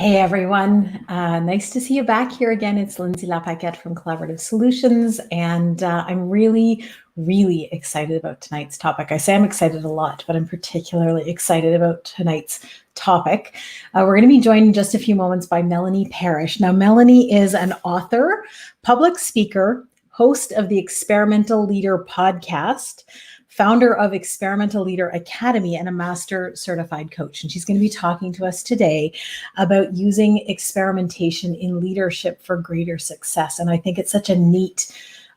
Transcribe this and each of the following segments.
Hey everyone, nice to see you back here again. It's Lindsay Lapaquette from Collaborative Solutions, and I'm really excited about tonight's topic. I say I'm excited a lot, but I'm particularly excited about tonight's topic. We're going to be joined in just a few moments by Melanie Parish. Now, Melanie is an author, public speaker, host of the Experimental Leader podcast, founder of Experimental Leader Academy, and a master certified coach. And she's going to be talking to us today about using experimentation in leadership for greater success. And I think it's such a neat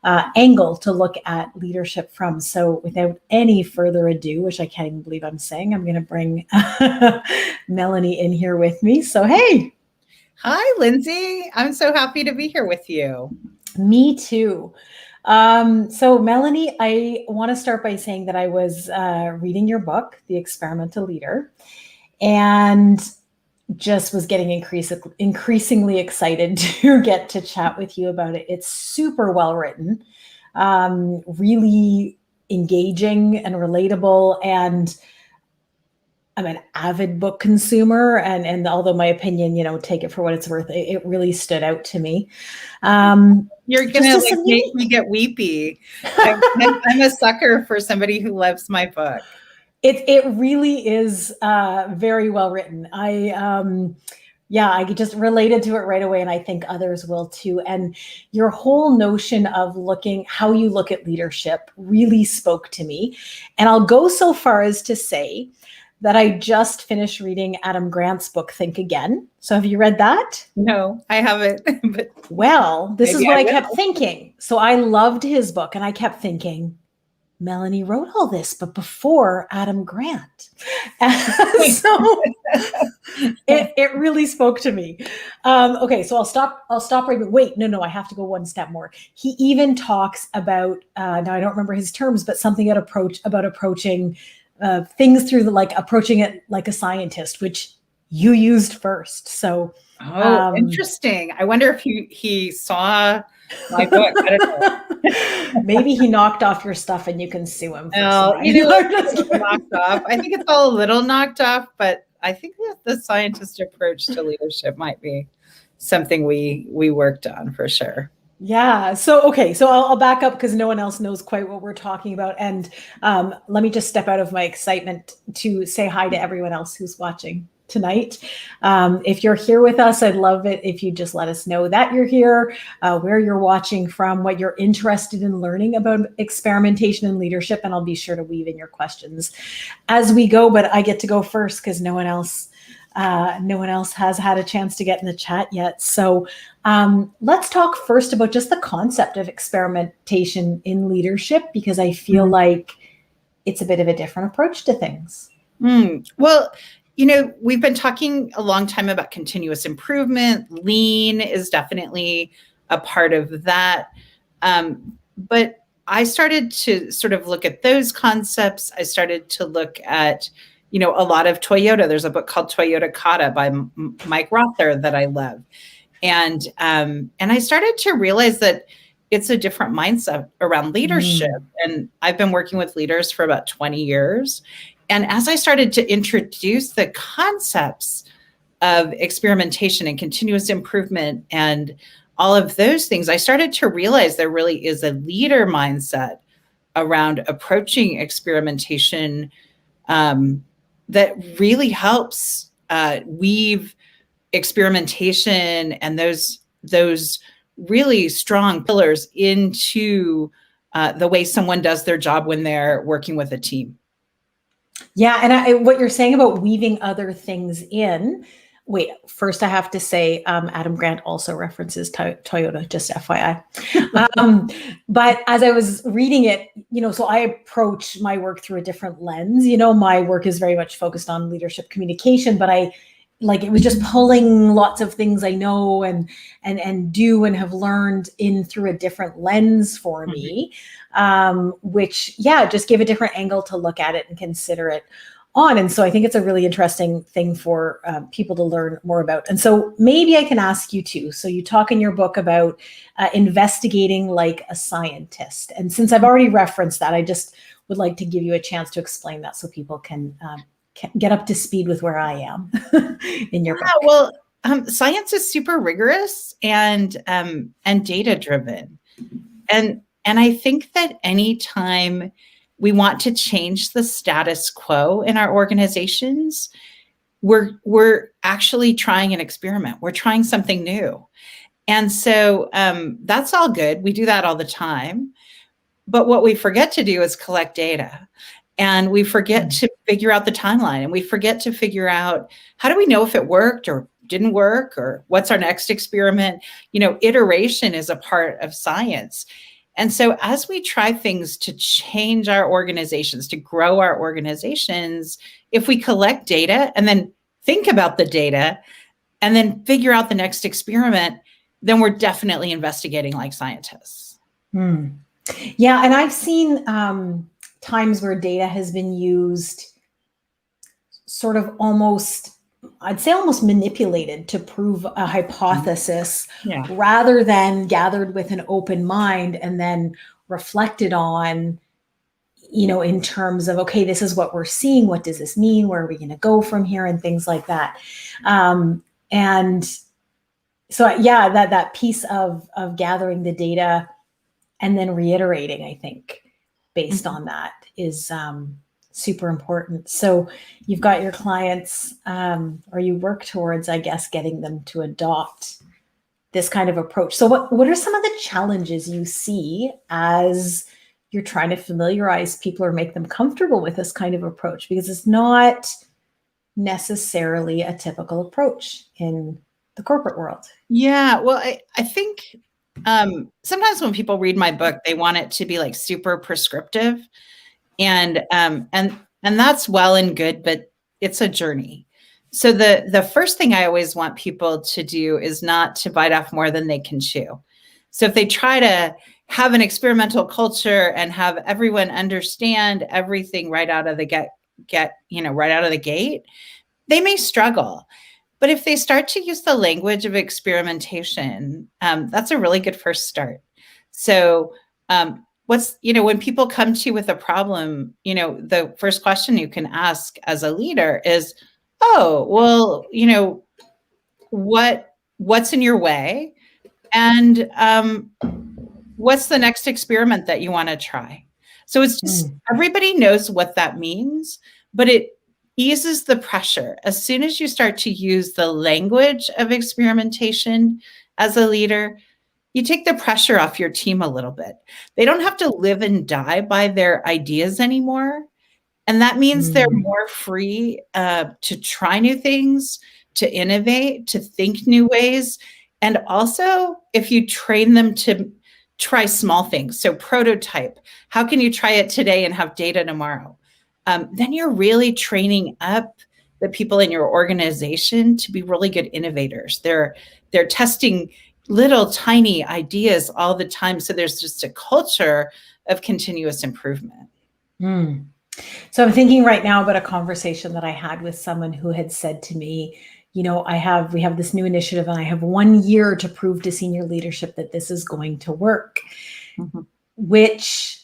angle to look at leadership from. So without any further ado, which I can't even believe I'm saying, I'm going to bring Melanie in here with me. So, hey. Hi, Lindsay. I'm so happy to be here with you. Me too. So Melanie, I want to start by saying that I was reading your book, The Experimental Leader, and just was getting increasingly excited to get to chat with you about it. It's super well written, really engaging and relatable, and I'm an avid book consumer, and although my opinion, take it for what it's worth, it really stood out to me. You're gonna make me get weepy. I'm a sucker for somebody who loves my book. It really is very well written. I just related to it right away, and I think others will too. And your whole notion of how you look at leadership really spoke to me. And I'll go so far as to say that I just finished reading Adam Grant's book, Think Again. So have you read that? No, I haven't. But well, this is what I kept thinking. So I loved his book, and I kept thinking, Melanie wrote all this, but before Adam Grant. So it really spoke to me. Okay, so I'll stop right. Wait, no, I have to go one step more. He even talks about, now I don't remember his terms, but something about approaching things through approaching it like a scientist, which you used first. So, interesting. I wonder if he saw my book. I don't know. Maybe he knocked off your stuff and you can sue him. No, knocked off. I think it's all a little knocked off, but I think that the scientist approach to leadership might be something we worked on for sure. Yeah. So I'll back up because no one else knows quite what we're talking about. And let me just step out of my excitement to say hi to everyone else who's watching tonight. If you're here with us, I'd love it if you just let us know that you're here, where you're watching from, what you're interested in learning about experimentation and leadership. And I'll be sure to weave in your questions as we go. But I get to go first because no one else has had a chance to get in the chat yet. So let's talk first about just the concept of experimentation in leadership, because I feel like it's a bit of a different approach to things. Well, we've been talking a long time about continuous improvement. Lean is definitely a part of that. But I started to sort of look at those concepts. I started to look at a lot of Toyota. There's a book called Toyota Kata by Mike Rother that I love. And I started to realize that it's a different mindset around leadership. And I've been working with leaders for about 20 years. And as I started to introduce the concepts of experimentation and continuous improvement and all of those things, I started to realize there really is a leader mindset around approaching experimentation that really helps weave experimentation and those really strong pillars into the way someone does their job when they're working with a team. Yeah, and what you're saying about weaving other things in. Wait, first I have to say Adam Grant also references Toyota, just FYI. But as I was reading it, so I approach my work through a different lens. My work is very much focused on leadership communication, but it was just pulling lots of things I know and do and have learned in through a different lens for me, which, just gave a different angle to look at it and consider it on. And so I think it's a really interesting thing for people to learn more about. And so maybe I can ask you too. So you talk in your book about investigating like a scientist. And since I've already referenced that, I just would like to give you a chance to explain that so people can get up to speed with where I am in your book. Well, Science is super rigorous and data driven. And I think that anytime we want to change the status quo in our organizations, we're actually trying an experiment. We're trying something new. And so that's all good. We do that all the time. But what we forget to do is collect data. And we forget to figure out the timeline. And we forget to figure out, how do we know if it worked or didn't work, or what's our next experiment? Iteration is a part of science. And so as we try things to change our organizations, to grow our organizations, if we collect data and then think about the data and then figure out the next experiment, then we're definitely investigating like scientists. Yeah, and I've seen times where data has been used sort of almost manipulated to prove a hypothesis, rather than gathered with an open mind and then reflected on, in terms of, okay, this is what we're seeing. What does this mean? Where are we going to go from here? And things like that. And so, yeah, that piece of gathering the data and then reiterating, I think, based on that is super important. So you've got your clients, or you work towards, I guess, getting them to adopt this kind of approach. So what are some of the challenges you see as you're trying to familiarize people or make them comfortable with this kind of approach? Because it's not necessarily a typical approach in the corporate world. Yeah, well, I think sometimes when people read my book, they want it to be like super prescriptive, and that's well and good, but it's a journey. So the first thing I always want people to do is not to bite off more than they can chew. So if they try to have an experimental culture and have everyone understand everything right out of the right out of the gate, they may struggle. But if they start to use the language of experimentation, that's a really good first start. So when people come to you with a problem, the first question you can ask as a leader is, oh, well, what's in your way? And what's the next experiment that you want to try? So it's just, everybody knows what that means, but it eases the pressure. As soon as you start to use the language of experimentation as a leader, you take the pressure off your team a little bit. They don't have to live and die by their ideas anymore. And that means they're more free to try new things, to innovate, to think new ways. And also, if you train them to try small things, so prototype, how can you try it today and have data tomorrow? Then you're really training up the people in your organization to be really good innovators. They're testing little tiny ideas all the time. So there's just a culture of continuous improvement. So I'm thinking right now about a conversation that I had with someone who had said to me, we have this new initiative and I have 1 year to prove to senior leadership that this is going to work, which,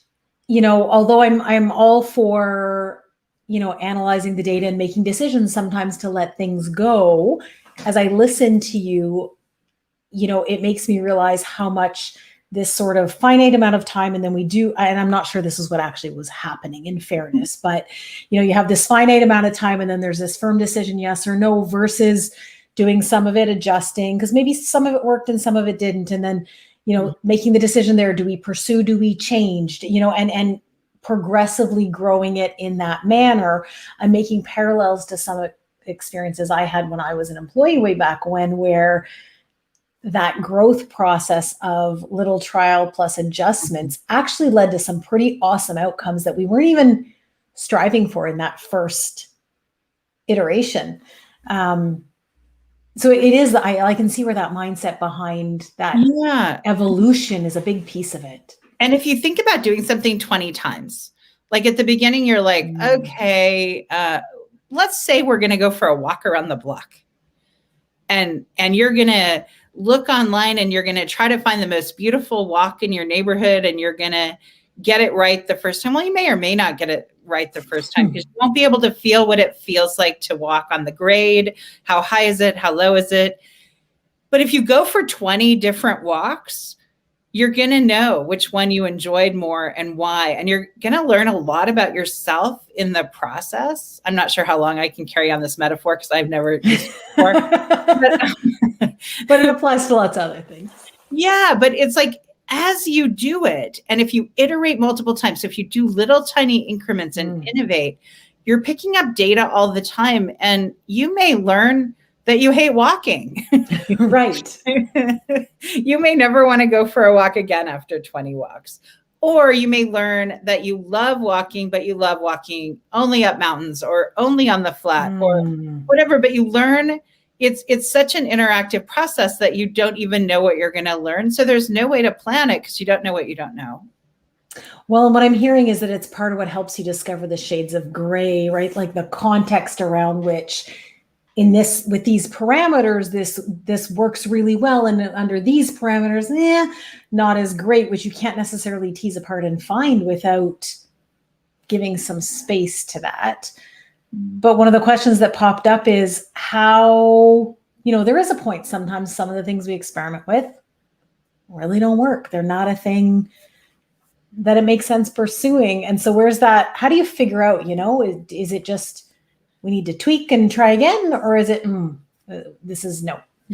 although I'm all for, analyzing the data and making decisions sometimes to let things go, as I listen to you, it makes me realize how much this sort of finite amount of time, and then we do, and I'm not sure this is what actually was happening, in fairness, but you have this finite amount of time and then there's this firm decision, yes or no, versus doing some of it, adjusting, because maybe some of it worked and some of it didn't. And then, making the decision there, do we pursue, do we change, and progressively growing it in that manner. I'm making parallels to some experiences I had when I was an employee way back when, where that growth process of little trial plus adjustments actually led to some pretty awesome outcomes that we weren't even striving for in that first iteration. So it is, I can see where that mindset behind that evolution is a big piece of it. And if you think about doing something 20 times, like at the beginning, you're like, okay, let's say we're going to go for a walk around the block. And you're going to look online and you're going to try to find the most beautiful walk in your neighborhood and you're going to get it right the first time. Well, you may or may not get it right the first time because you won't be able to feel what it feels like to walk on the grade. How high is it? How low is it? But if you go for 20 different walks, you're going to know which one you enjoyed more and why. And you're going to learn a lot about yourself in the process. I'm not sure how long I can carry on this metaphor because I've never used it before. But it applies to lots of other things. Yeah, but it's like, as you do it, and if you iterate multiple times, so if you do little tiny increments and innovate, you're picking up data all the time, and you may learn that you hate walking. Right. You may never want to go for a walk again after 20 walks. Or you may learn that you love walking, but you love walking only up mountains or only on the flat or whatever. But you learn, it's such an interactive process that you don't even know what you're going to learn. So there's no way to plan it because you don't know what you don't know. Well, and what I'm hearing is that it's part of what helps you discover the shades of gray, right? Like the context around which with these parameters, this works really well. And under these parameters, not as great, which you can't necessarily tease apart and find without giving some space to that. But one of the questions that popped up is how, there is a point sometimes some of the things we experiment with really don't work. They're not a thing that it makes sense pursuing. And so where's that? How do you figure out, is it just we need to tweak and try again? Or is it, this is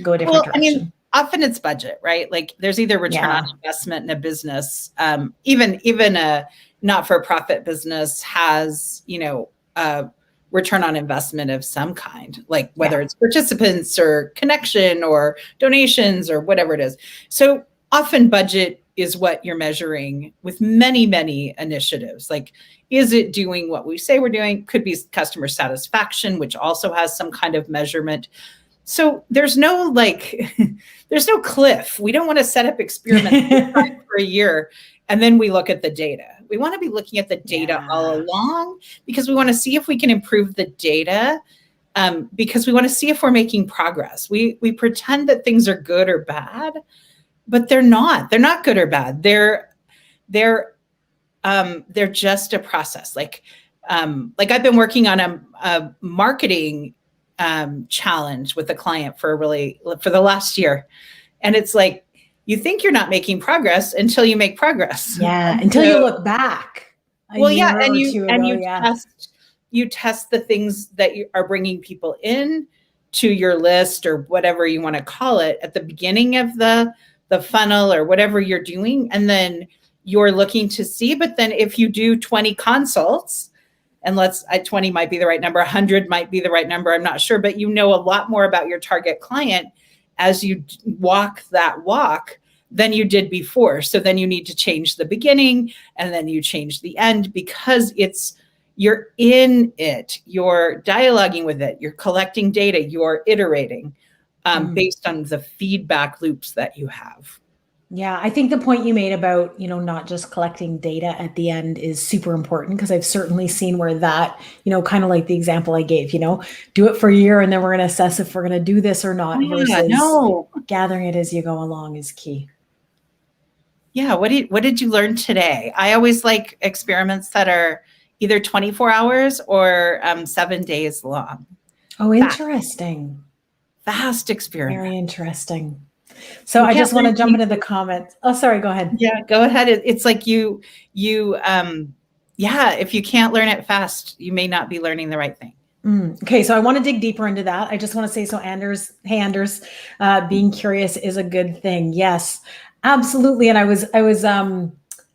go a different direction? I mean, often it's budget, right? Like there's either return on investment in a business, even a not-for-profit business has, a return on investment of some kind, like whether it's participants or connection or donations or whatever it is. So often budget is what you're measuring with many, many initiatives. Like, is it doing what we say we're doing? Could be customer satisfaction, which also has some kind of measurement. So there's no there's no cliff. We don't want to set up experiments for a year and then we look at the data. We want to be looking at the data all along because we want to see if we can improve the data, because we want to see if we're making progress. We pretend that things are good or bad, but they're not. They're not good or bad. They're just a process. Like I've been working on a marketing challenge with a client for the last year. And it's like, you think you're not making progress until you make progress. Yeah. Until you look back. Well, yeah. And you test the things that you are bringing people in to your list or whatever you want to call it at the beginning of the funnel or whatever you're doing. And then you're looking to see, but then if you do 20 consults, and 20 might be the right number, 100 might be the right number, I'm not sure, but you know a lot more about your target client as you walk that walk than you did before. So then you need to change the beginning and then you change the end because you're in it, you're dialoguing with it, you're collecting data, you're iterating based on the feedback loops that you have. Yeah, I think the point you made about, not just collecting data at the end is super important because I've certainly seen where that, kind of like the example I gave, do it for a year and then we're going to assess if we're going to do this or not versus gathering it as you go along is key. Yeah. What did you learn today? I always like experiments that are either 24 hours or 7 days long. Oh, interesting. Fast experiment. Very interesting. So I just want to jump into the comments. Oh, sorry. Go ahead. Yeah, go ahead. It's like if you can't learn it fast, you may not be learning the right thing. Okay. So I want to dig deeper into that. I just want to say, so Anders, being curious is a good thing. Yes, absolutely. And I was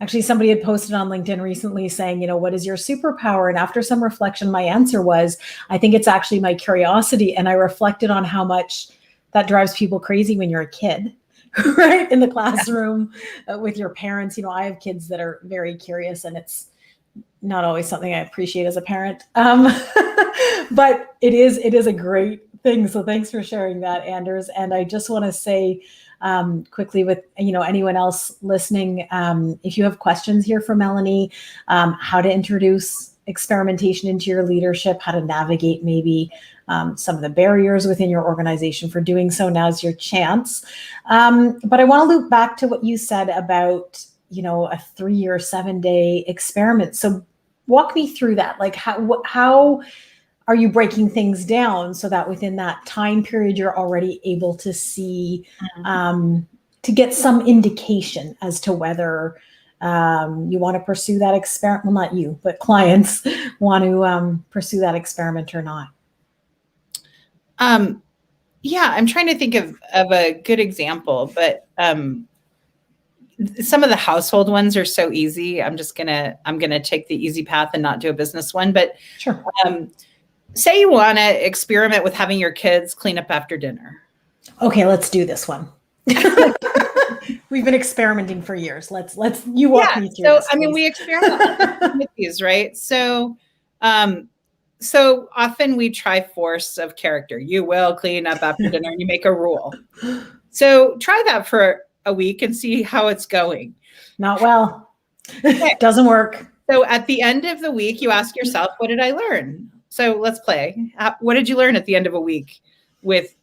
actually, somebody had posted on LinkedIn recently saying, what is your superpower? And after some reflection, my answer was, I think it's actually my curiosity. And I reflected on how much that drives people crazy when you're a kid, right? In the classroom with your parents. I have kids that are very curious and it's not always something I appreciate as a parent. But it is a great thing. So thanks for sharing that, Anders. And I just want to say quickly with, anyone else listening, if you have questions here for Melanie, how to introduce experimentation into your leadership, how to navigate maybe some of the barriers within your organization for doing so, now's your chance. But I want to loop back to what you said about, a 3 or 7 day experiment. So walk me through that. Like how are you breaking things down so that within that time period, you're already able to see, to get some indication as to whether you want to pursue that experiment? Well, not you, but clients want to pursue that experiment or not. Yeah, I'm trying to think of a good example, but some of the household ones are so easy. I'm gonna take the easy path and not do a business one. But sure. Say you want to experiment with having your kids clean up after dinner. Okay, let's do this one. We've been experimenting for years. Let's you walk me through this. I mean, we experiment with these, right? So so often we try force of character. You will clean up after dinner, and you make a rule. So try that for a week and see how it's going. Not well. Okay. Doesn't work. So at the end of the week, you ask yourself, what did I learn? So let's play. What did you learn at the end of a week with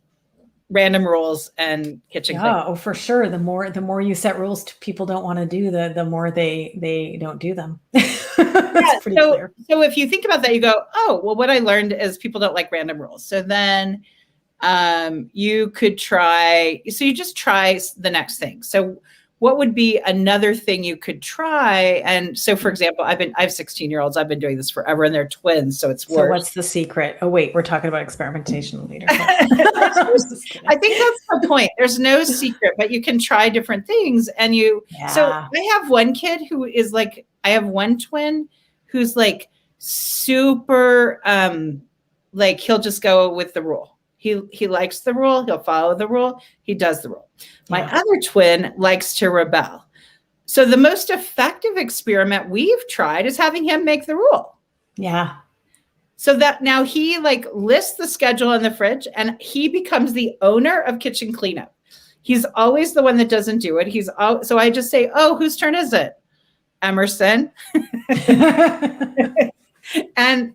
random rules and kitchen cleaning? Oh, for sure. The more you set rules people don't want to do, the more they don't do them. That's pretty clear. So if you think about that, you go, oh, well, what I learned is people don't like random rules. So then you could try, so you just try the next thing. So what would be another thing you could try? And so, for example, I have 16-year-olds. I've been doing this forever, and they're twins, so it's worse. So what's the secret? Oh, wait, we're talking about experimentation later. I think that's the point. There's no secret, but you can try different things. And so I have one kid who is like, I have one twin who's like super, like he'll just go with the rule. He likes the rule. He'll follow the rule. He does the rule. My other twin likes to rebel. So the most effective experiment we've tried is having him make the rule. Yeah. So that now he like lists the schedule in the fridge and he becomes the owner of kitchen cleanup. He's always the one that doesn't do it. So I just say, oh, whose turn is it? Emerson. And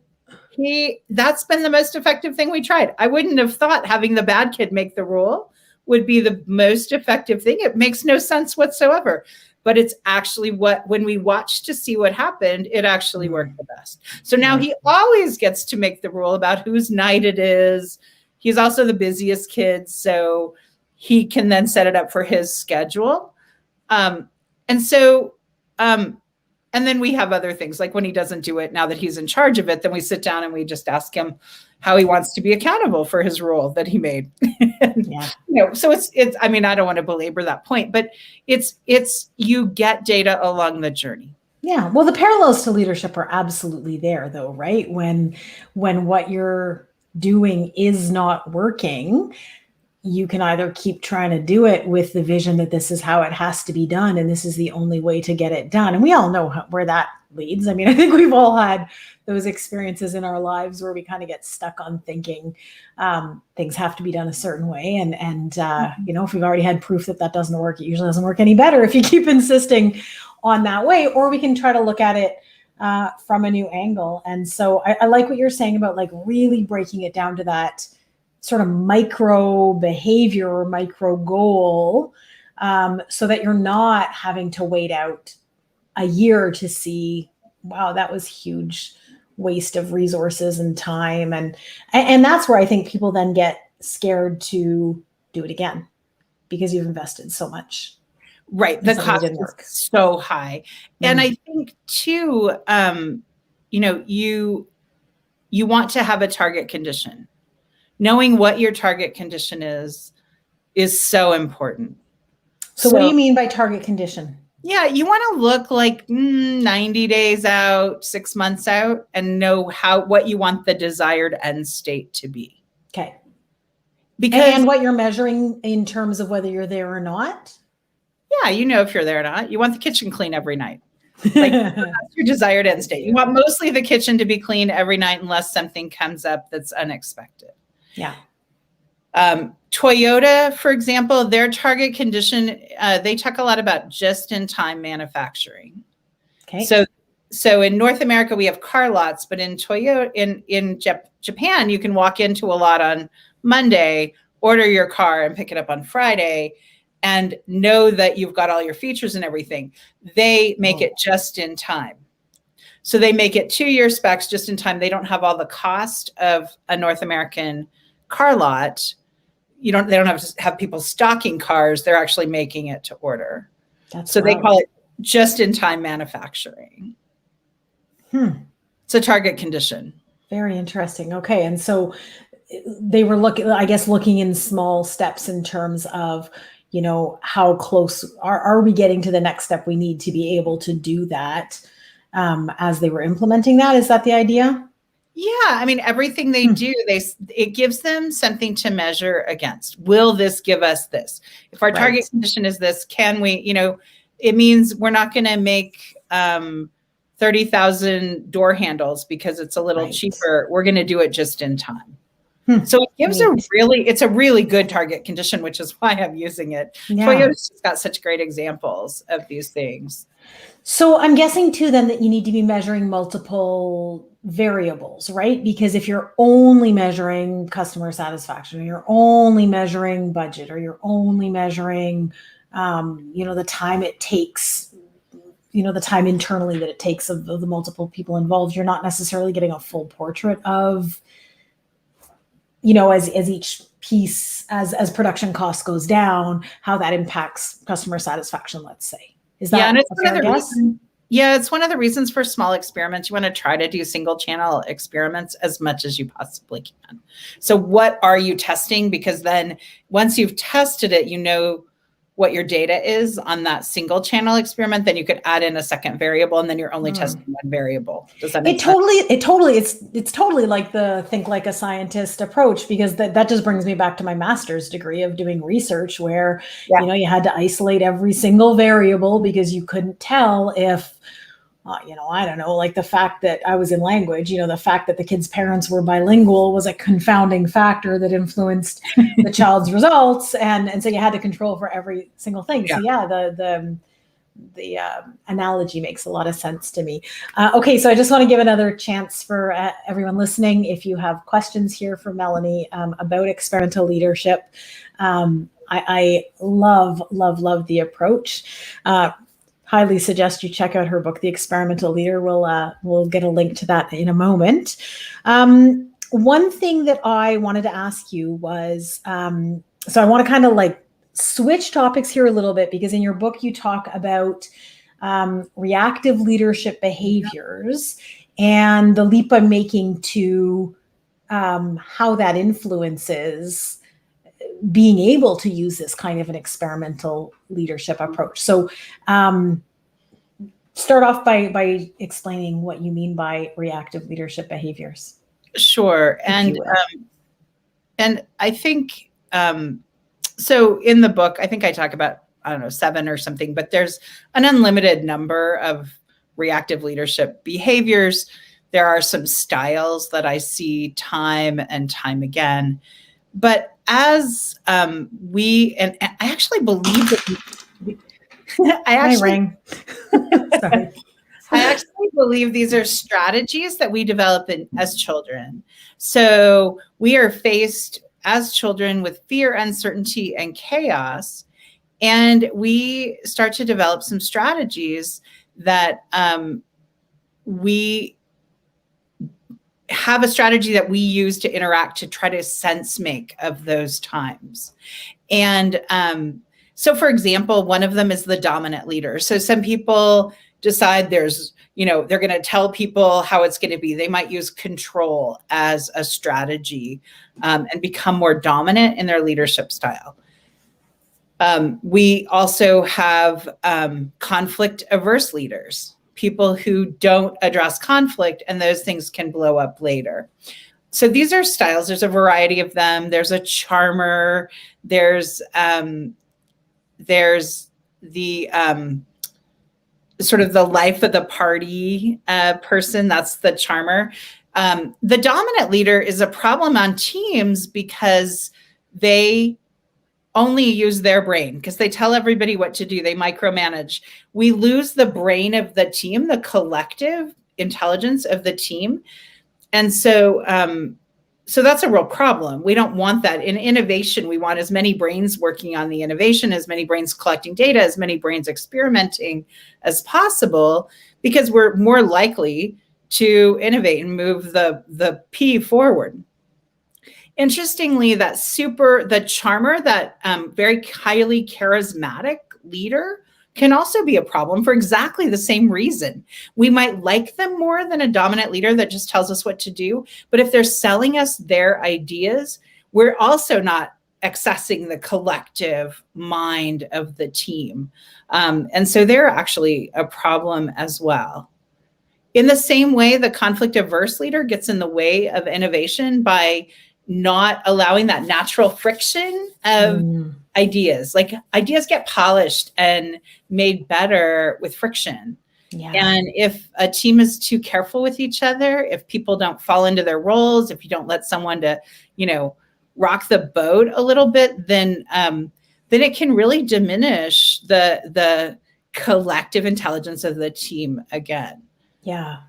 that's been the most effective thing we tried. I wouldn't have thought having the bad kid make the rule would be the most effective thing. It makes no sense whatsoever, but it's actually when we watched to see what happened, it actually worked the best. So now he always gets to make the rule about whose night it is. He's also the busiest kid, so he can then set it up for his schedule. And then we have other things like when he doesn't do it, now that he's in charge of it, then we sit down and we just ask him how he wants to be accountable for his rule that he made. So it's, I mean, I don't want to belabor that point, but it's you get data along the journey. Yeah. Well, the parallels to leadership are absolutely there though, right? When what you're doing is not working, you can either keep trying to do it with the vision that this is how it has to be done and this is the only way to get it done. And we all know where that leads. I mean, I think we've all had those experiences in our lives where we kind of get stuck on thinking things have to be done a certain way. And if we've already had proof that doesn't work, it usually doesn't work any better if you keep insisting on that way. Or we can try to look at it from a new angle. And so I like what you're saying about like really breaking it down to that sort of micro behavior or micro goal, so that you're not having to wait out a year to see, wow, that was huge waste of resources and time. And that's where I think people then get scared to do it again because you've invested so much. Right. The cost is so high. And I think too, you want to have a target condition. Knowing what your target condition is so important. So what do you mean by target condition? Yeah, you want to look like 90 days out, 6 months out, and know what you want the desired end state to be. Okay. And what you're measuring in terms of whether you're there or not? Yeah, if you're there or not. You want the kitchen clean every night. Like that's your desired end state. You want mostly the kitchen to be clean every night unless something comes up that's unexpected. Yeah. Toyota, for example, their target condition, they talk a lot about just-in-time manufacturing. Okay. So in North America, we have car lots, but in Toyota, in Japan, you can walk into a lot on Monday, order your car and pick it up on Friday and know that you've got all your features and everything. They make it just in time. So they make it 2-year specs just in time. They don't have all the cost of a North American car lot. They don't have to have people stocking cars. They're actually making it to order. So they call it just in time manufacturing. It's a target condition. Very interesting. Okay. And so they were looking in small steps in terms of, how close are we getting to the next step we need to be able to do that as they were implementing that? Is that the idea? Yeah. I mean, everything they do, it gives them something to measure against. Will this give us this? If our target condition is this, can we, it means we're not going to make 30,000 door handles because it's a little cheaper. We're going to do it just in time. So it gives it's a really good target condition, which is why I'm using it. Yeah. Toyota's just got such great examples of these things. So I'm guessing too, then, that you need to be measuring multiple variables, right? Because if you're only measuring customer satisfaction, or you're only measuring budget, or you're only measuring, the time it takes, the time internally that it takes of the multiple people involved, you're not necessarily getting a full portrait of, as each piece, as production cost goes down, how that impacts customer satisfaction, let's say. Is that it's one of the reasons? Yeah, it's one of the reasons for small experiments. You want to try to do single channel experiments as much as you possibly can. So what are you testing? Because then once you've tested it, what your data is on that single channel experiment, then you could add in a second variable, and then you're only testing one variable. Does that make sense? It's totally like the think like a scientist approach, because that just brings me back to my master's degree of doing research where, you had to isolate every single variable because you couldn't tell if, I don't know, like the fact that I was in language, the fact that the kid's parents were bilingual was a confounding factor that influenced the child's results. And so you had to control for every single thing. Yeah. So the analogy makes a lot of sense to me. Okay. So I just want to give another chance for everyone listening. If you have questions here for Melanie about experimental leadership, I love the approach. Highly suggest you check out her book, The Experimental Leader. We'll get a link to that in a moment. One thing that I wanted to ask you was, so I want to kind of like switch topics here a little bit, because in your book you talk about reactive leadership behaviors and the leap I'm making to how that influences being able to use this kind of an experimental leadership approach. So start off by explaining what you mean by reactive leadership behaviors. Sure. And I think, so in the book, I think I talk about, 7 or something, but there's an unlimited number of reactive leadership behaviors. There are some styles that I see time and time again. But as and I actually believe that Sorry. I actually believe these are strategies that we develop as children. So we are faced as children with fear, uncertainty, and chaos. And we start to develop some strategies that we have a strategy that we use to interact to try to sense make of those times. And so, for example, one of them is the dominant leader. So some people decide they're going to tell people how it's going to be. They might use control as a strategy and become more dominant in their leadership style. We also have conflict averse leaders. People who don't address conflict, and those things can blow up later. So these are styles. There's a variety of them. There's a charmer. There's the sort of the life of the party person. That's the charmer. The dominant leader is a problem on teams because they only use their brain, because they tell everybody what to do. They micromanage. We lose the brain of the team, the collective intelligence of the team. And so so that's a real problem. We don't want that. In innovation, we want as many brains working on the innovation, as many brains collecting data, as many brains experimenting as possible, because we're more likely to innovate and move the P forward. Interestingly, the charmer, that very highly charismatic leader can also be a problem for exactly the same reason. We might like them more than a dominant leader that just tells us what to do. But if they're selling us their ideas, we're also not accessing the collective mind of the team. And so they're actually a problem as well. In the same way, the conflict averse leader gets in the way of innovation by not allowing that natural friction of ideas. Like, ideas get polished and made better with friction. Yeah. And if a team is too careful with each other, if people don't fall into their roles, if you don't let someone to, rock the boat a little bit, then it can really diminish the collective intelligence of the team again. Yeah.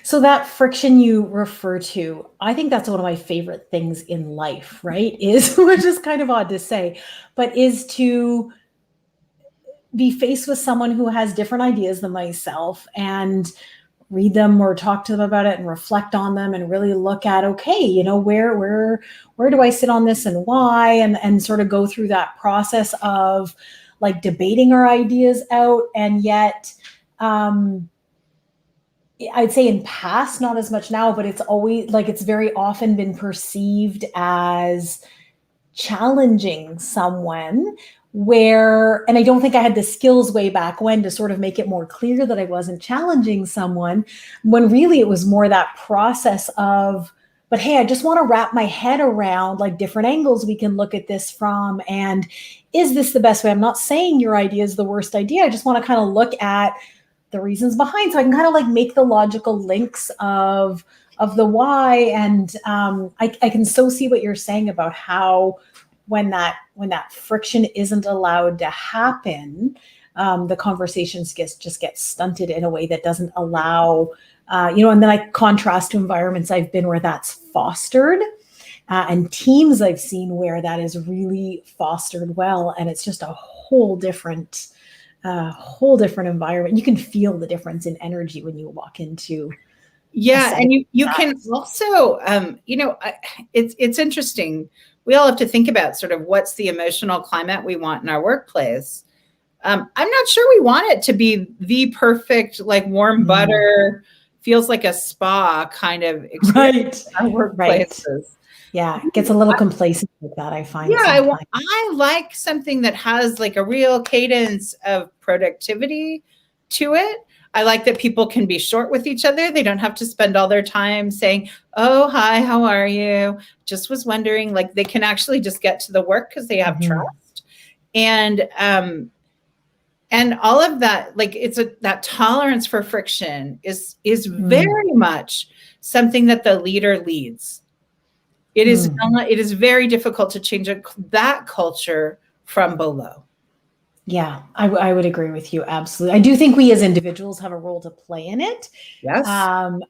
So that friction you refer to, I think that's one of my favorite things in life, right? Which is kind of odd to say, but is to be faced with someone who has different ideas than myself and read them or talk to them about it and reflect on them and really look at, okay, where do I sit on this and why? And sort of go through that process of like debating our ideas out. And yet, I'd say in past, not as much now, but it's always like, it's very often been perceived as challenging someone and I don't think I had the skills way back when to sort of make it more clear that I wasn't challenging someone, when really it was more that process of, but hey, I just want to wrap my head around like different angles we can look at this from. And is this the best way? I'm not saying your idea is the worst idea. I just want to kind of look at the reasons behind, so I can kind of like make the logical links of the why. And I can so see what you're saying about how when that friction isn't allowed to happen, the conversations just get stunted in a way that doesn't allow, and then I contrast to environments I've been where that's fostered, and teams I've seen where that is really fostered well, and it's just a whole different environment. You can feel the difference in energy when you walk into. Yeah. And you can also, it's interesting. We all have to think about sort of what's the emotional climate we want in our workplace. I'm not sure we want it to be the perfect, like warm butter, feels like a spa kind of experience in our workplaces. Right. Yeah, it gets a little complacent with that, I find. Yeah, I like something that has like a real cadence of productivity to it. I like that people can be short with each other. They don't have to spend all their time saying, oh, hi, how are you? Just was wondering. Like, they can actually just get to the work because they have trust. And all of that, like, that tolerance for friction is very much something that the leader leads. It is not, it is very difficult to change that culture from below. Yeah, I would agree with you. Absolutely. I do think we as individuals have a role to play in it. Yes.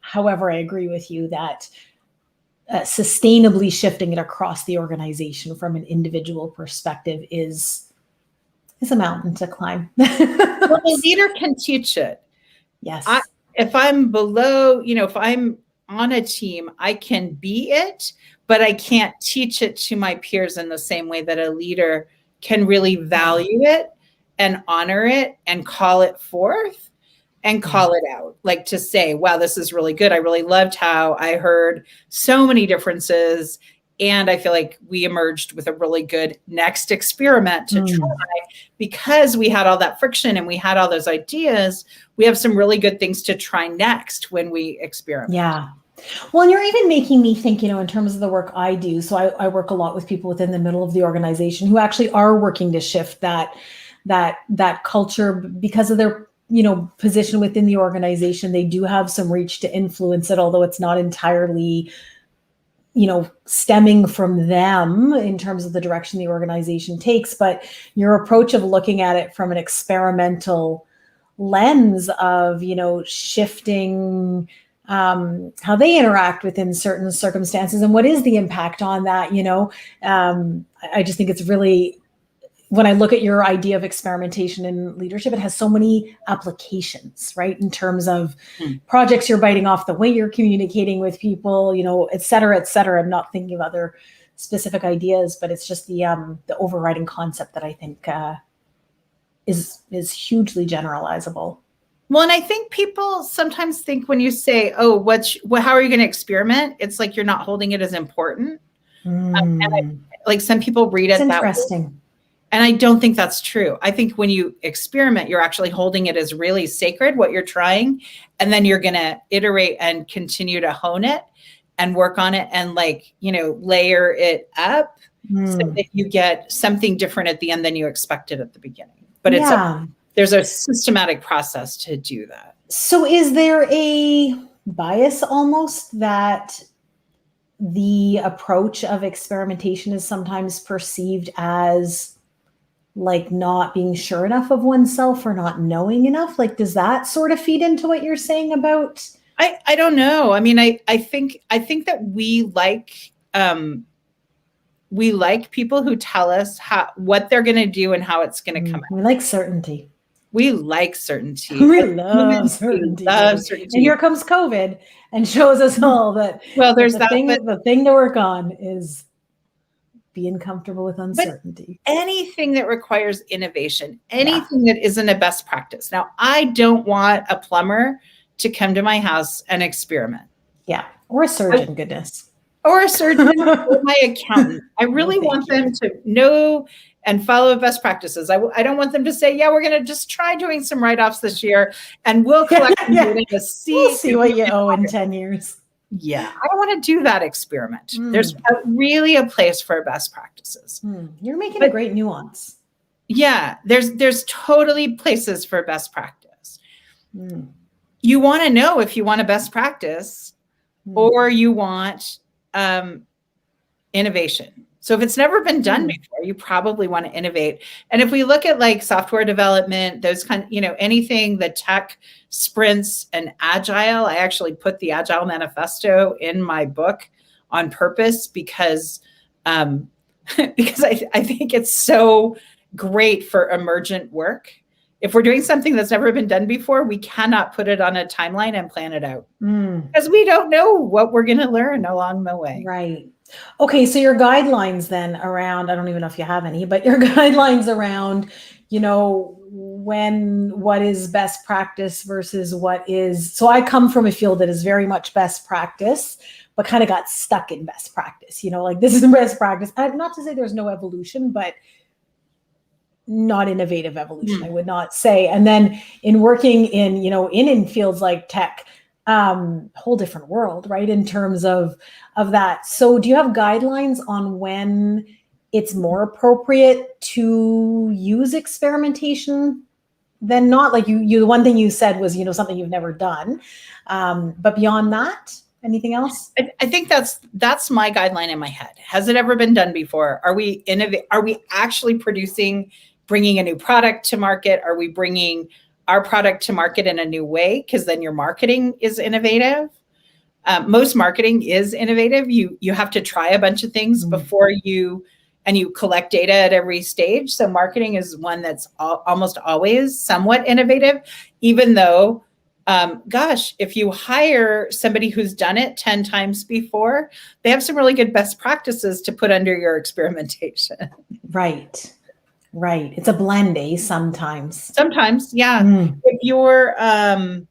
However, I agree with you that sustainably shifting it across the organization from an individual perspective is a mountain to climb. Well, the leader can teach it. Yes. If I'm below, if I'm on a team, I can be it, but I can't teach it to my peers in the same way that a leader can really value it and honor it and call it forth and call it out. Like, to say, wow, this is really good. I really loved how I heard so many differences. And I feel like we emerged with a really good next experiment to try, because we had all that friction and we had all those ideas. We have some really good things to try next when we experiment. Yeah. Well, and you're even making me think, in terms of the work I do. So I work a lot with people within the middle of the organization who actually are working to shift that culture because of their, position within the organization. They do have some reach to influence it, although it's not entirely, stemming from them in terms of the direction the organization takes. But your approach of looking at it from an experimental lens of, shifting how they interact within certain circumstances, and what is the impact on that, I just think it's really, when I look at your idea of experimentation in leadership, it has so many applications, right? In terms of projects you're biting off, the way you're communicating with people, et cetera, et cetera. I'm not thinking of other specific ideas, but it's just the overriding concept that I think is hugely generalizable. Well, and I think people sometimes think when you say, "Oh, how are you going to experiment?" It's like you're not holding it as important. And like some people read it that way. Interesting. And I don't think that's true. I think when you experiment, you're actually holding it as really sacred, what you're trying, and then you're going to iterate and continue to hone it and work on it and layer it up so that you get something different at the end than you expected at the beginning. But there's a systematic process to do that. So is there a bias almost that the approach of experimentation is sometimes perceived as like not being sure enough of oneself or not knowing enough? Like, does that sort of feed into what you're saying about? I don't know. I mean, I think that we like people who tell us what they're going to do and how it's going to come out. We like certainty. We like certainty. We love certainty. And here comes COVID and shows us all that. Well, there's the thing to work on is being comfortable with uncertainty. But anything that requires innovation, anything that isn't a best practice. Now, I don't want a plumber to come to my house and experiment. Yeah. Or a surgeon, goodness. Or a surgeon or my accountant. I really want them to know and follow best practices. I don't want them to say, we're going to just try doing some write-offs this year and we'll collect data to see. We'll see what you owe in 10 years. Yeah, I don't want to do that experiment. There's really a place for best practices. You're making a great nuance. Yeah, there's totally places for best practice. You want to know if you want a best practice or you want innovation. So if it's never been done before, you probably want to innovate. And if we look at like software development, those anything, the tech sprints and agile, I actually put the Agile Manifesto in my book on purpose because I think it's so great for emergent work. If we're doing something that's never been done before, we cannot put it on a timeline and plan it out because we don't know what we're going to learn along the way. Right. Okay. So your guidelines then around, I don't even know if you have any, but your guidelines around, what is best practice versus what is, so I come from a field that is very much best practice, but kind of got stuck in best practice, like this is best practice. Not to say there's no evolution, but not innovative evolution, I would not say. And then in working in fields like tech, whole different world, right? In terms of that. So do you have guidelines on when it's more appropriate to use experimentation than not? Like the one thing you said was, something you've never done. But beyond that, anything else? I think that's my guideline in my head. Has it ever been done before? Are we actually bringing a new product to market? Are we bringing our product to market in a new way? Because then your marketing is innovative. Most marketing is innovative. You have to try a bunch of things before you collect data at every stage. So marketing is one that's almost always somewhat innovative, even though, if you hire somebody who's done it 10 times before, they have some really good best practices to put under your experimentation. Right. It's a blend, sometimes. Sometimes, yeah. If you're, I'm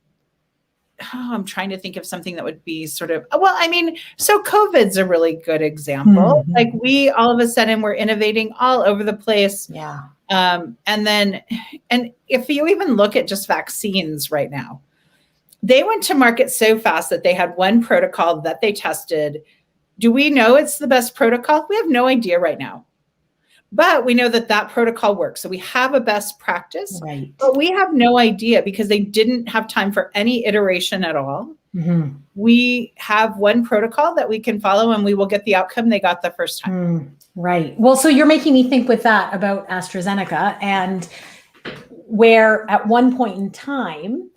trying to think of something that would be so COVID's a really good example. Like we, all of a sudden, we're innovating all over the place. Yeah. And if you even look at just vaccines right now, they went to market so fast that they had one protocol that they tested. Do we know it's the best protocol? We have no idea right now. But we know that protocol works. So we have a best practice, right? But we have no idea because they didn't have time for any iteration at all. We have one protocol that we can follow and we will get the outcome they got the first time. Right. Well, so you're making me think with that about AstraZeneca, and where at one point in time,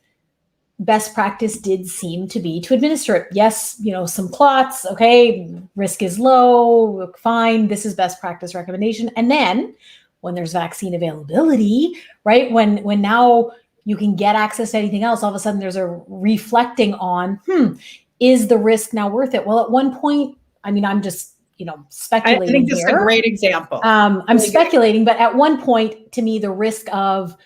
best practice did seem to be to administer it. Yes, some clots, okay, risk is low, fine, this is best practice recommendation. And then when there's vaccine availability, right, when now you can get access to anything else, all of a sudden there's a reflecting on, is the risk now worth it? Well, at one point, I'm just, speculating. I think this here. is a great example. I'm speculating, but at one point, to me, the risk of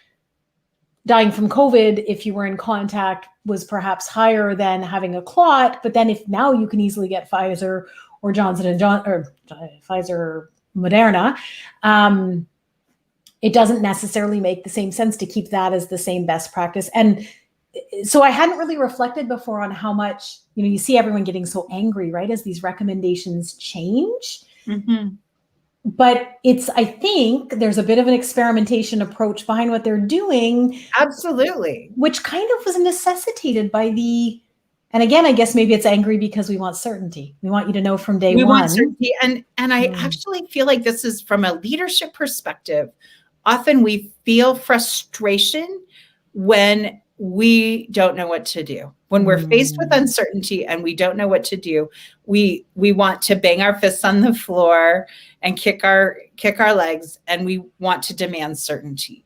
dying from COVID, if you were in contact, was perhaps higher than having a clot. But then if now you can easily get Pfizer or Johnson & Johnson, or Pfizer or Moderna, it doesn't necessarily make the same sense to keep that as the same best practice. And so I hadn't really reflected before on how much, you see everyone getting so angry, right, as these recommendations change. Mm-hmm. But I think there's a bit of an experimentation approach behind what they're doing. Absolutely. Which kind of was necessitated by and again, I guess maybe it's angry because we want certainty. We want you to know from day one. We want certainty. And I actually feel like this is from a leadership perspective. Often we feel frustration when we don't know what to do. When we're faced with uncertainty and we don't know what to do, we want to bang our fists on the floor and kick our legs, and we want to demand certainty.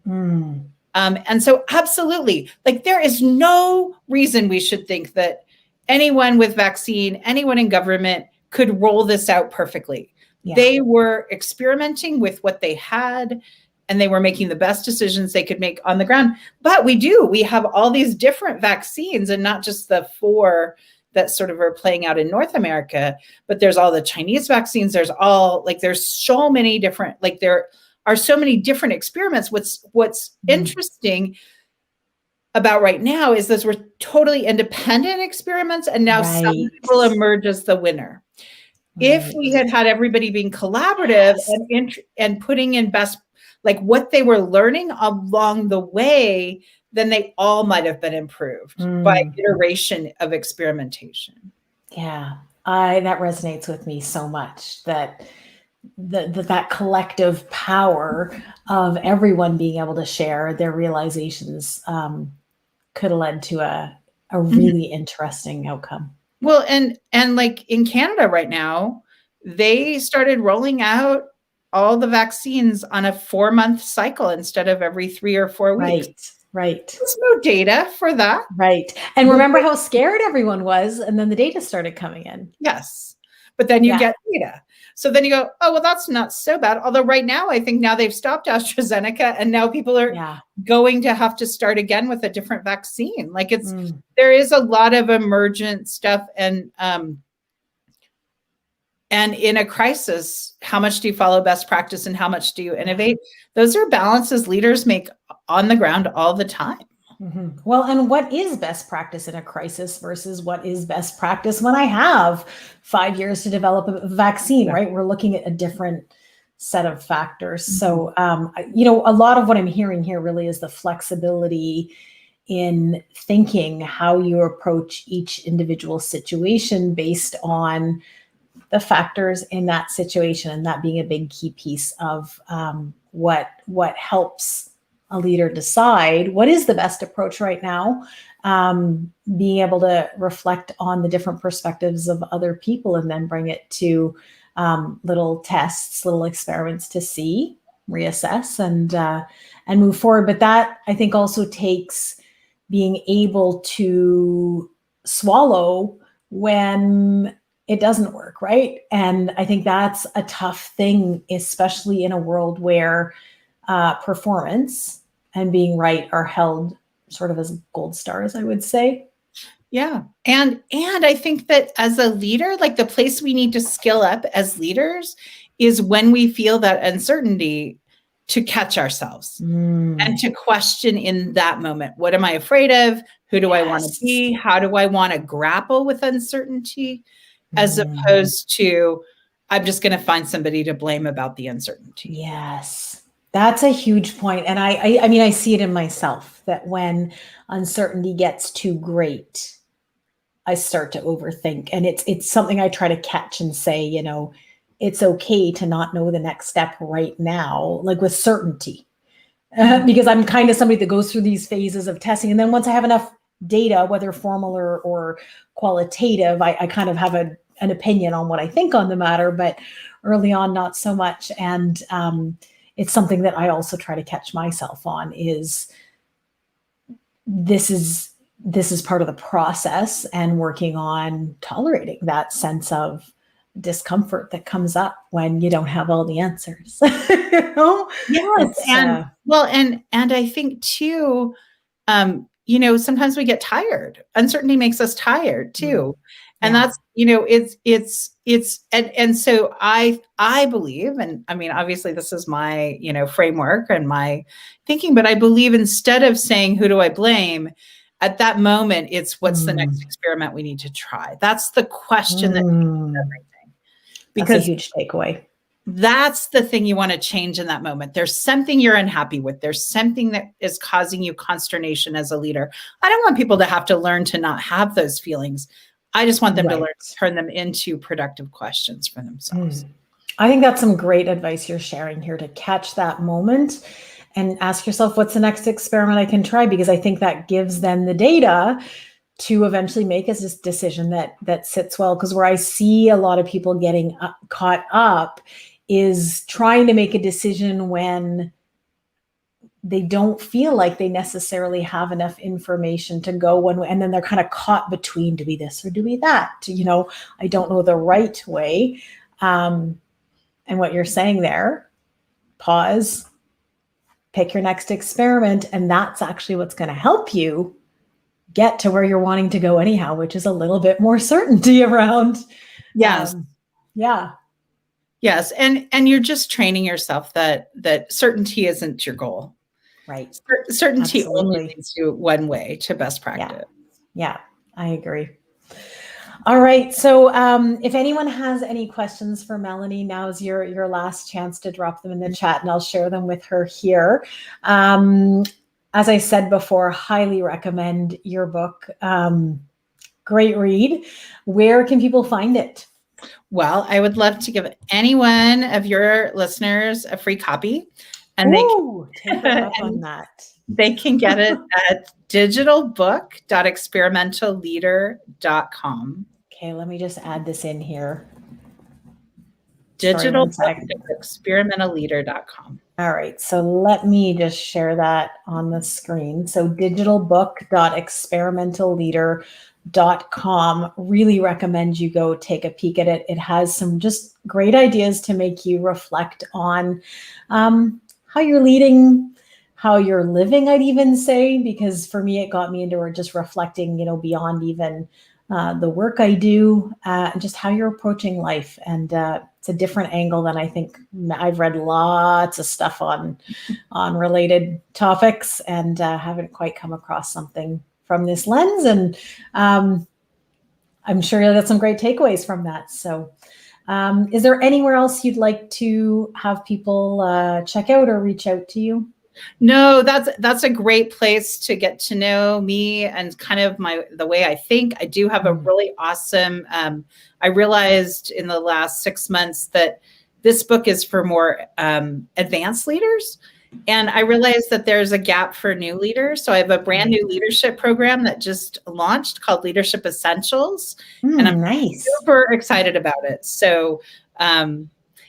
And so absolutely, like, there is no reason we should think that anyone with vaccine, anyone in government could roll this out perfectly. Yeah. They were experimenting with what they had, and they were making the best decisions they could make on the ground. But we have all these different vaccines, and not just the 4 that sort of are playing out in North America, but there's all the Chinese vaccines. There's so many different, there are so many different experiments. What's interesting about right now is those were totally independent experiments, and now some will emerge as the winner. Right. If we had everybody being collaborative and putting in best, what they were learning along the way, then they all might have been improved by iteration of experimentation. Yeah, that resonates with me so much, that that collective power of everyone being able to share their realizations could have led to a really interesting outcome. Well, and in Canada right now, they started rolling out all the vaccines on a 4-month cycle instead of every 3 or 4 weeks. Right. There's no data for that. Right. And remember how scared everyone was, and then the data started coming in. Yes. But then you get data. So then you go, oh, well, that's not so bad. Although right now, I think now they've stopped AstraZeneca, and now people are going to have to start again with a different vaccine. There is a lot of emergent stuff, and in a crisis, how much do you follow best practice and how much do you innovate? Those are balances leaders make on the ground all the time. Mm-hmm. Well, and what is best practice in a crisis versus what is best practice when I have 5 years to develop a vaccine, right? We're looking at a different set of factors. Mm-hmm. So, a lot of what I'm hearing here really is the flexibility in thinking how you approach each individual situation based on the factors in that situation, and that being a big key piece of what helps a leader decide what is the best approach right now. Being able to reflect on the different perspectives of other people, and then bring it to little tests, little experiments to see, reassess, and move forward. But that, I think, also takes being able to swallow when it doesn't work, right? And I think that's a tough thing, especially in a world where performance and being right are held sort of as gold stars, I would say. Yeah. And I think that as a leader, the place we need to skill up as leaders is when we feel that uncertainty, to catch ourselves and to question in that moment. What am I afraid of? Who do I want to be? How do I want to grapple with uncertainty? As opposed to, I'm just going to find somebody to blame about the uncertainty. Yes, that's a huge point. And I see it in myself, that when uncertainty gets too great, I start to overthink. And it's something I try to catch and say, it's okay to not know the next step right now, with certainty. Because I'm kind of somebody that goes through these phases of testing. And then once I have enough data, whether formal or qualitative, I kind of have an opinion on what I think on the matter, but early on, not so much. And it's something that I also try to catch myself on is this is part of the process, and working on tolerating that sense of discomfort that comes up when you don't have all the answers. You know? Yes. And I think too, sometimes we get tired. Uncertainty makes us tired too. And that's, and so I believe, and I mean, obviously this is my, framework and my thinking, but I believe instead of saying, who do I blame? At that moment, it's what's the next experiment we need to try? That's the question that changes everything. Because that's a huge takeaway. That's the thing you want to change in that moment. There's something you're unhappy with. There's something that is causing you consternation as a leader. I don't want people to have to learn to not have those feelings. I just want them to learn to turn them into productive questions for themselves. I think that's some great advice you're sharing here, to catch that moment and ask yourself, what's the next experiment I can try? Because I think that gives them the data to eventually make a decision that sits well. Because where I see a lot of people getting caught up is trying to make a decision when they don't feel like they necessarily have enough information to go one way. And then they're kind of caught between, do we this or do we that? I don't know the right way. And what you're saying there, pause, pick your next experiment. And that's actually what's going to help you get to where you're wanting to go anyhow, which is a little bit more certainty around. Yes. Yes. And you're just training yourself that certainty isn't your goal. Right. Certainty Absolutely. Only leads you one way to best practice. Yeah, I agree. All right. So if anyone has any questions for Melanie, now's your last chance to drop them in the chat, and I'll share them with her here. As I said before, highly recommend your book. Great read. Where can people find it? Well, I would love to give any one of your listeners a free copy. And take them up on that. They can get it at digitalbook.experimentalleader.com. Okay, let me just add this in here. Digitalbook.experimentalleader.com. All right, so let me just share that on the screen. So digitalbook.experimentalleader.com. Really recommend you go take a peek at it. It has some just great ideas to make you reflect on how you're leading, how you're living, I'd even say, because for me, it got me into just reflecting, beyond even the work I do, and just how you're approaching life. And it's a different angle than I think. I've read lots of stuff on related topics, and haven't quite come across something from this lens. And I'm sure you'll get some great takeaways from that. So is there anywhere else you'd like to have people check out or reach out to you? No, that's a great place to get to know me and kind of the way I think. I do have a really awesome, I realized in the last 6 months that this book is for more advanced leaders. And I realized that there's a gap for new leaders. So I have a brand new leadership program that just launched called Leadership Essentials. And I'm super excited about it. So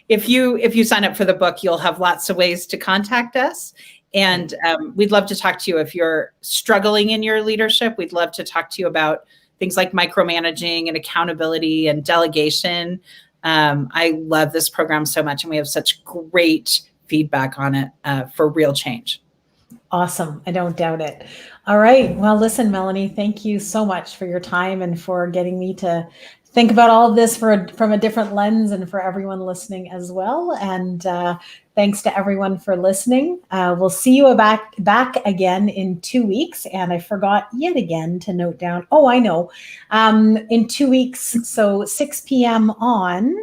if you sign up for the book, you'll have lots of ways to contact us. And we'd love to talk to you if you're struggling in your leadership. We'd love to talk to you about things like micromanaging and accountability and delegation. I love this program so much, and we have such great feedback on it for real change. Awesome. I don't doubt it. All right. Well, listen, Melanie, thank you so much for your time and for getting me to think about all of this from a different lens, and for everyone listening as well. And thanks to everyone for listening. We'll see you back again in 2 weeks. And I forgot yet again to note down. Oh, I know. In 2 weeks, so 6 p.m. on,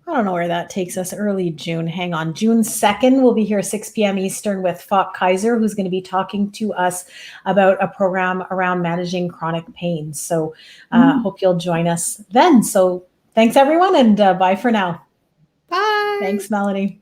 I don't know where that takes us, early June. Hang on. June 2nd, we'll be here 6 p.m. Eastern with Falk Kaiser, who's going to be talking to us about a program around managing chronic pain. So hope you'll join us then. So thanks, everyone, and bye for now. Bye. Thanks, Melanie.